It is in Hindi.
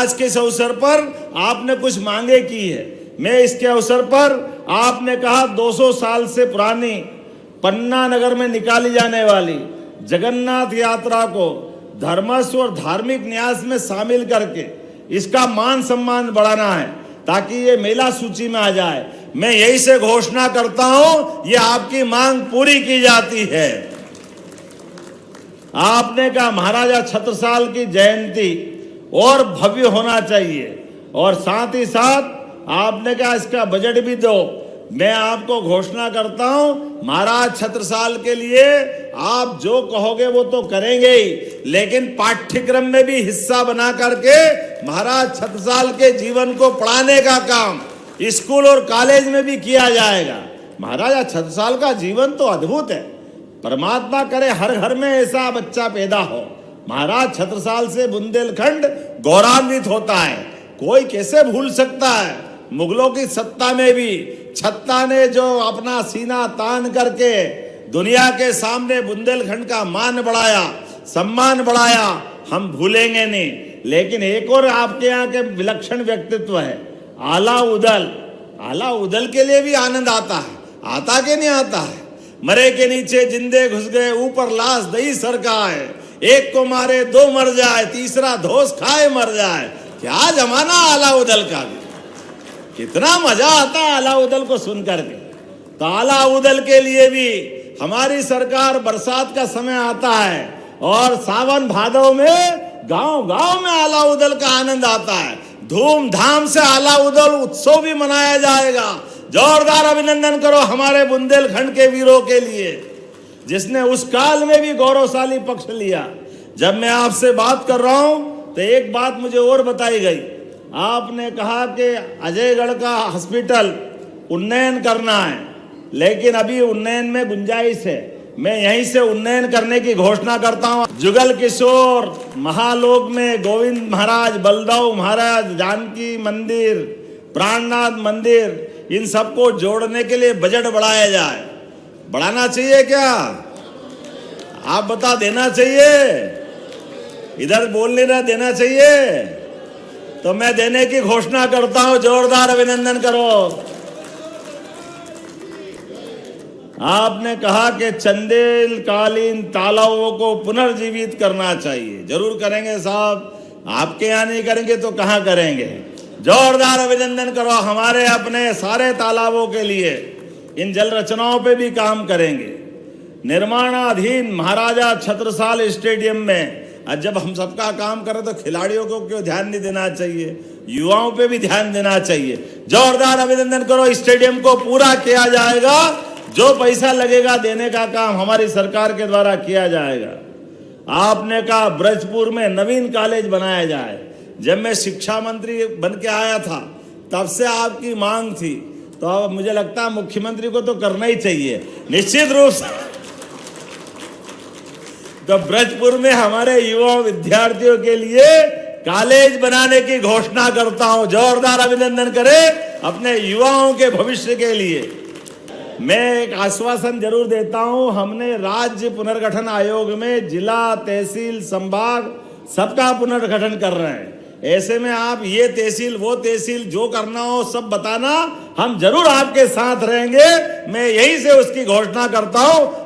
आज के इस अवसर पर आपने कुछ मांगे की है। मैं इसके अवसर पर आपने कहा 200 साल से पुरानी पन्ना नगर में निकाली जाने वाली जगन्नाथ यात्रा को धर्मस्व और धार्मिक न्यास में शामिल करके इसका मान सम्मान बढ़ाना है ताकि ये मेला सूची में आ जाए। मैं यही से घोषणा करता हूं, ये आपकी मांग पूरी की जाती है। आपने कहा महाराजा छत्रसाल की जयंती और भव्य होना चाहिए और साथ ही साथ आपने कहा इसका बजट भी दो। मैं आपको घोषणा करता हूं, महाराज छत्रसाल के लिए आप जो कहोगे वो तो करेंगे ही, लेकिन पाठ्यक्रम में भी हिस्सा बना करके महाराज छत्रसाल के जीवन को पढ़ाने का काम स्कूल और कॉलेज में भी किया जाएगा। महाराजा छत्रसाल का जीवन तो अद्भुत है। परमात्मा करे हर घर में ऐसा बच्चा पैदा हो। महाराज छत्रसाल से बुंदेलखंड गौरवान्वित होता है। कोई कैसे भूल सकता है, मुगलों की सत्ता में भी छत्ता ने जो अपना सीना तान करके दुनिया के सामने बुंदेलखंड का मान बढ़ाया, सम्मान बढ़ाया, हम भूलेंगे नहीं। लेकिन एक और आपके यहाँ के विलक्षण व्यक्तित्व है, आला उदल। आला उदल के लिए भी आनंद आता है, आता के नहीं आता है। मरे के नीचे जिंदे घुस गए, ऊपर लाश दही सरकाए, एक को मारे दो मर जाए, तीसरा धोस खाए मर जाए। क्या जमाना आला उदल का भी, कितना मजा आता है आला उदल को सुन करके। तो आला उदल के लिए भी हमारी सरकार, बरसात का समय आता है और सावन भादव में गांव गांव में आला उदल का आनंद आता है। धूमधाम से आला उदल उत्सव भी मनाया जाएगा। जोरदार अभिनंदन करो हमारे बुंदेलखंड के वीरों के लिए, जिसने उस काल में भी गौरवशाली पक्ष लिया। जब मैं आपसे बात कर रहा हूं तो एक बात मुझे और बताई गई। आपने कहा कि अजयगढ़ का हॉस्पिटल उन्नयन करना है, लेकिन अभी उन्नयन में गुंजाइश है। मैं यहीं से उन्नयन करने की घोषणा करता हूं। जुगल किशोर महालोक में गोविंद महाराज, बलदेव महाराज, जानकी मंदिर, प्राणनाथ मंदिर, इन सबको जोड़ने के लिए बजट बढ़ाया जाए। बढ़ाना चाहिए क्या? आप बता, देना चाहिए? इधर बोल नहीं रहा, देना चाहिए? तो मैं देने की घोषणा करता हूं। जोरदार अभिनंदन करो। आपने कहा कि चंदेल कालीन तालाबों को पुनर्जीवित करना चाहिए। जरूर करेंगे साहब, आपके यहाँ नहीं करेंगे तो कहाँ करेंगे। जोरदार अभिनंदन करो हमारे अपने सारे तालाबों के लिए। इन जल रचनाओं पे भी काम करेंगे। निर्माणाधीन महाराजा छत्रसाल स्टेडियम में जब हम सबका काम करें तो खिलाड़ियों को क्यों ध्यान नहीं देना चाहिए, युवाओं पे भी ध्यान देना चाहिए। जोरदार अभिनंदन करो। स्टेडियम को पूरा किया जाएगा, जो पैसा लगेगा देने का काम हमारी सरकार के द्वारा किया जाएगा। आपने कहा ब्रजपुर में नवीन कॉलेज बनाया जाए। जब मैं शिक्षा मंत्री बन के आया था तब से आपकी मांग थी, तो अब मुझे लगता है मुख्यमंत्री को तो करना ही चाहिए निश्चित रूप से। तो ब्रजपुर में हमारे युवा विद्यार्थियों के लिए कॉलेज बनाने की घोषणा करता हूं। जोरदार अभिनंदन करें अपने युवाओं के भविष्य के लिए। मैं एक आश्वासन जरूर देता हूं, हमने राज्य पुनर्गठन आयोग में जिला, तहसील, संभाग सबका पुनर्गठन कर रहे हैं। ऐसे में आप ये तहसील वो तहसील जो करना हो सब बताना, हम जरूर आपके साथ रहेंगे। मैं यही से उसकी घोषणा करता हूं।